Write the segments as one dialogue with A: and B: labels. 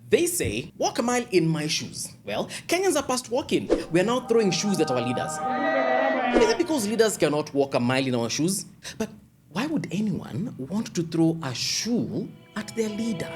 A: They say, walk a mile in my shoes. Well, Kenyans are past walking. We are now throwing shoes at our leaders. Is it because leaders cannot walk a mile in our shoes? But why would anyone want to throw a shoe at their leader?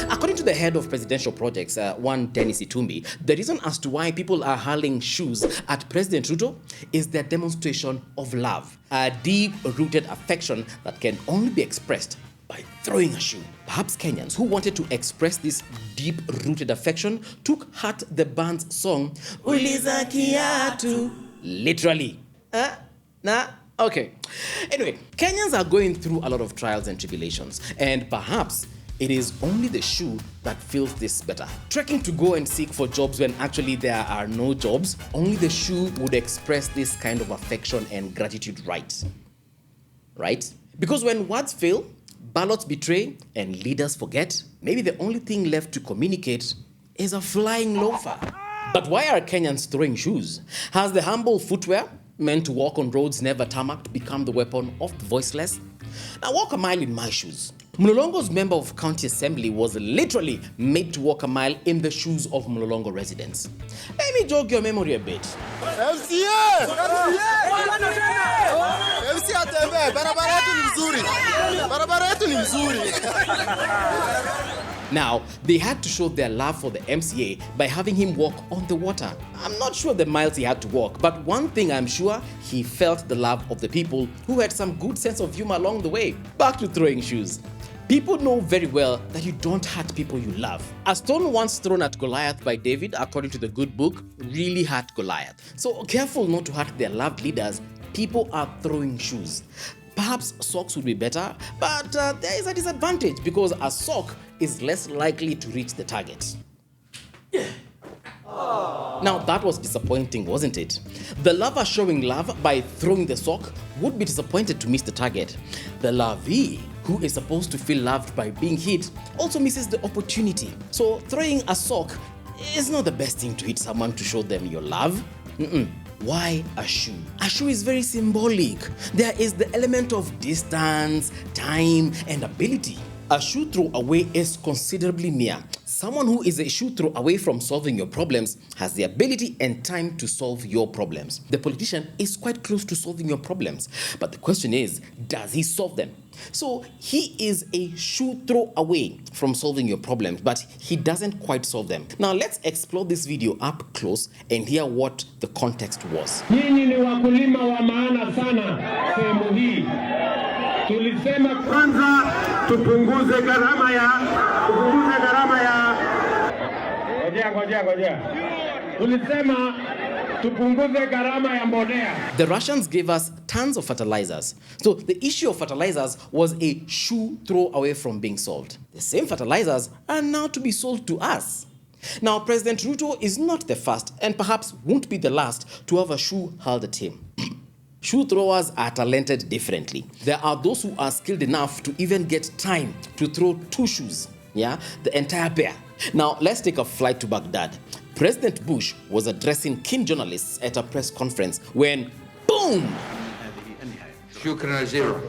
A: According to the head of presidential projects, one Dennis Itumbi, the reason as to why people are hurling shoes at President Ruto is their demonstration of love, a deep-rooted affection that can only be expressed by throwing a shoe. Perhaps Kenyans who wanted to express this deep-rooted affection took heart the band's song, Uliza Kiatu, literally. Okay. Anyway, Kenyans are going through a lot of trials and tribulations, and perhaps it is only the shoe that feels this better. Trekking to go and seek for jobs when actually there are no jobs, only the shoe would express this kind of affection and gratitude right? Because when words fail, ballots betray, and leaders forget, maybe the only thing left to communicate is a flying loafer. But why are Kenyans throwing shoes? Has the humble footwear meant to walk on roads never tarmacked become the weapon of the voiceless? Now walk a mile in my shoes. Mlolongo's member of county assembly was literally made to walk a mile in the shoes of Mlolongo residents. Let me jog your memory a bit.
B: MCA atembee, barabara yetu ni mzuri.
A: Now, they had to show their love for the MCA by having him walk on the water. I'm not sure the miles he had to walk, but one thing I'm sure, he felt the love of the people who had some good sense of humor along the way. Back to throwing shoes. People know very well that you don't hurt people you love. A stone once thrown at Goliath by David, according to the good book, really hurt Goliath. So careful not to hurt their loved leaders, people are throwing shoes. Perhaps socks would be better, but there is a disadvantage because a sock is less likely to reach the target. Now that was disappointing, wasn't it? The lover showing love by throwing the sock would be disappointed to miss the target. The lovee, who is supposed to feel loved by being hit, also misses the opportunity. So throwing a sock is not the best thing to hit someone to show them your love. Why a shoe? A shoe is very symbolic. There is the element of distance, time, and ability. A shoe throw away is considerably near. Someone who is a shoe throw away from solving your problems has the ability and time to solve your problems. The politician is quite close to solving your problems, but the question is, does he solve them? So he is a shoe throw away from solving your problems, but he doesn't quite solve them. Now let's explore this video up close and hear what the context was.
C: Nyinyi ni wakulima wa maana sana sehemu hii. Tulisema kwanza tupunguze gharama ya Ngoja. Tulisema tupunguze gharama ya mbolea.
A: The Russians gave us tons of fertilizers. So the issue of fertilizers was a shoe throw away from being solved. The same fertilizers are now to be sold to us. Now, President Ruto is not the first and perhaps won't be the last to have a shoe hurled at him. Shoe throwers are talented differently. There are those who are skilled enough to even get time to throw two shoes, the entire pair. Now, let's take a flight to Baghdad. President Bush was addressing keen journalists at a press conference when, boom!
D: Shukran zero.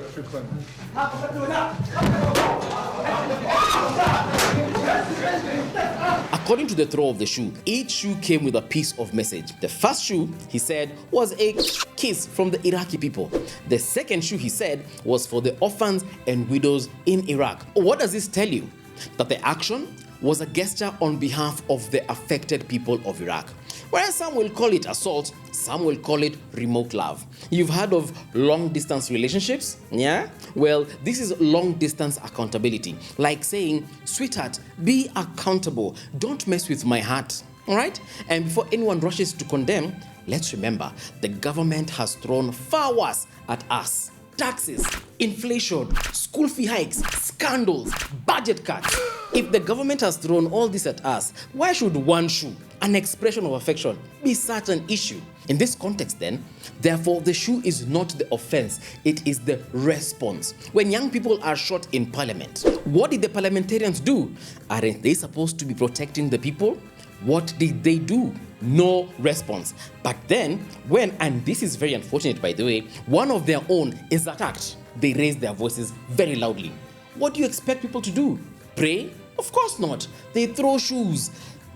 A: According to the throw of the shoe, each shoe came with a piece of message. The first shoe, he said, was a kiss from the Iraqi people. The second shoe, he said, was for the orphans and widows in Iraq. What does this tell you? That the action was a gesture on behalf of the affected people of Iraq. Whereas some will call it assault, some will call it remote love. You've heard of long-distance relationships? Yeah? Well, this is long-distance accountability. Like saying, sweetheart, be accountable. Don't mess with my heart. All right? And before anyone rushes to condemn, let's remember, the government has thrown far worse at us. Taxes, inflation, school fee hikes, scandals, budget cuts. If the government has thrown all this at us, why should one shoe, an expression of affection, be such an issue? In this context then, therefore the shoe is not the offense, it is the response. When young people are shot in parliament, what did the parliamentarians do? Aren't they supposed to be protecting the people? What did they do? No response. But then, when, and this is very unfortunate by the way, one of their own is attacked, they raise their voices very loudly. What do you expect people to do? Pray? Of course not. They throw shoes.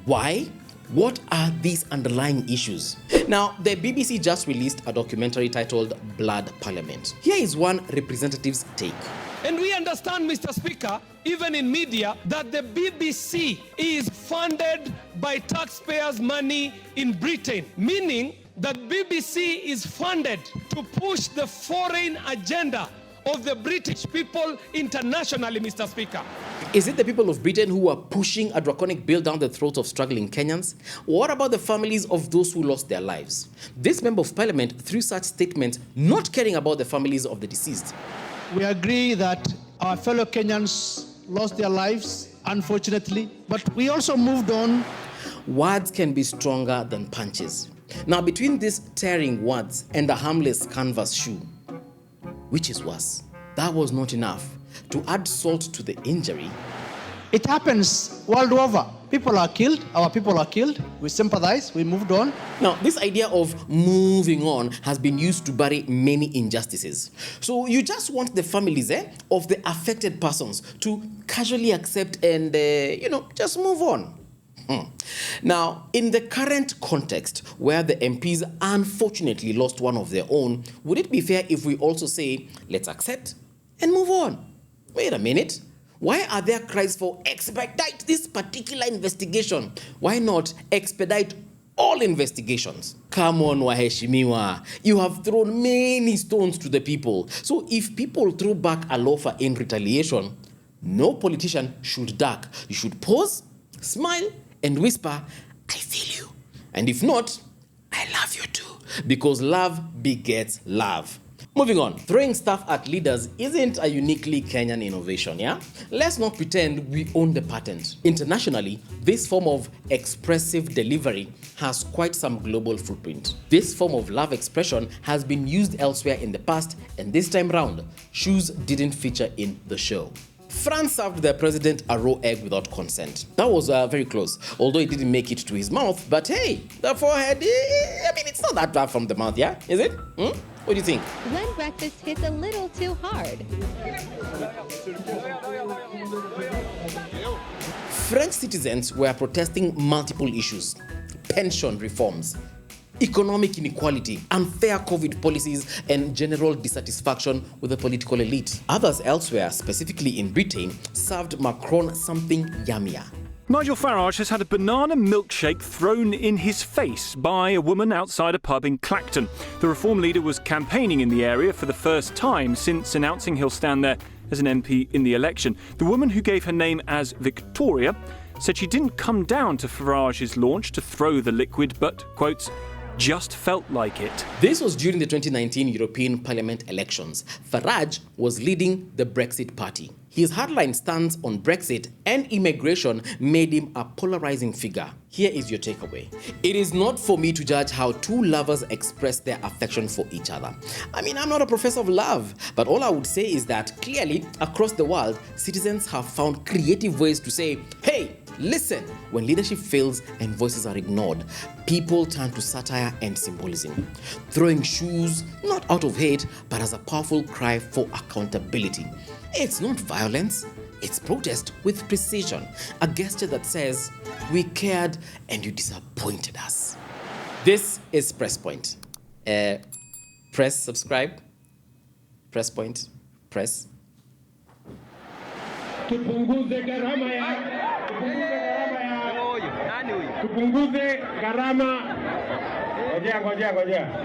A: Why? What are these underlying issues? Now, the BBC just released a documentary titled Blood Parliament. Here is one representative's take.
E: And we understand, Mr. Speaker, even in media, that the BBC is funded by taxpayers' money in Britain, meaning that BBC is funded to push the foreign agenda of the British people internationally, Mr. Speaker.
A: Is it the people of Britain who are pushing a draconic bill down the throats of struggling Kenyans? What about the families of those who lost their lives? This member of parliament threw such statements, not caring about the families of the deceased.
F: We agree that our fellow Kenyans lost their lives, unfortunately, but we also moved on.
A: Words can be stronger than punches. Now, between these tearing words and the harmless canvas shoe, which is worse? That was not enough. To add salt to the injury,
F: It happens world over. People are killed, our people are killed. We sympathize, we moved on.
A: now, this idea of moving on has been used to bury many injustices. So you just want the families of the affected persons to casually accept and, just move on. Now, in the current context where the MPs unfortunately lost one of their own, would it be fair if we also say, let's accept and move on? Wait a minute. Why are there cries for expedite this particular investigation? Why not expedite all investigations? Come on, waheshimiwa. You have thrown many stones to the people. So if people throw back a loafer in retaliation, no politician should duck. You should pause, smile, and whisper, I feel you. And if not, I love you too. Because love begets love. Moving on, throwing stuff at leaders isn't a uniquely Kenyan innovation, yeah? Let's not pretend we own the patent. Internationally, this form of expressive delivery has quite some global footprint. This form of love expression has been used elsewhere in the past, and this time round, shoes didn't feature in the show. France served their president a raw egg without consent. That was very close, although it didn't make it to his mouth. But hey, the forehead, it's not that bad from the mouth, yeah? Is it? What do you think?
G: When breakfast hits a little too hard.
A: French citizens were protesting multiple issues: pension reforms, economic inequality, unfair COVID policies, and general dissatisfaction with the political elite. Others elsewhere, specifically in Britain, served Macron something yummier.
H: Nigel Farage has had a banana milkshake thrown in his face by a woman outside a pub in Clacton. The Reform leader was campaigning in the area for the first time since announcing he'll stand there as an MP in the election. The woman, who gave her name as Victoria, said she didn't come down to Farage's launch to throw the liquid, but, quotes, just felt like it.
A: This was during the 2019 European Parliament elections. Farage was leading the Brexit party. His hardline stance on Brexit and immigration made him a polarizing figure. Here is your takeaway. It is not for me to judge how two lovers express their affection for each other. I'm not a professor of love, but all I would say is that clearly across the world, citizens have found creative ways to say, hey, listen. When leadership fails and voices are ignored, people turn to satire and symbolism, throwing shoes not out of hate, but as a powerful cry for accountability. It's not violence, it's protest with precision, a gesture that says, we cared and you disappointed us. This is Press Point. Press subscribe. Press Point. Press.
C: Tupunguze gharama. Ngojea.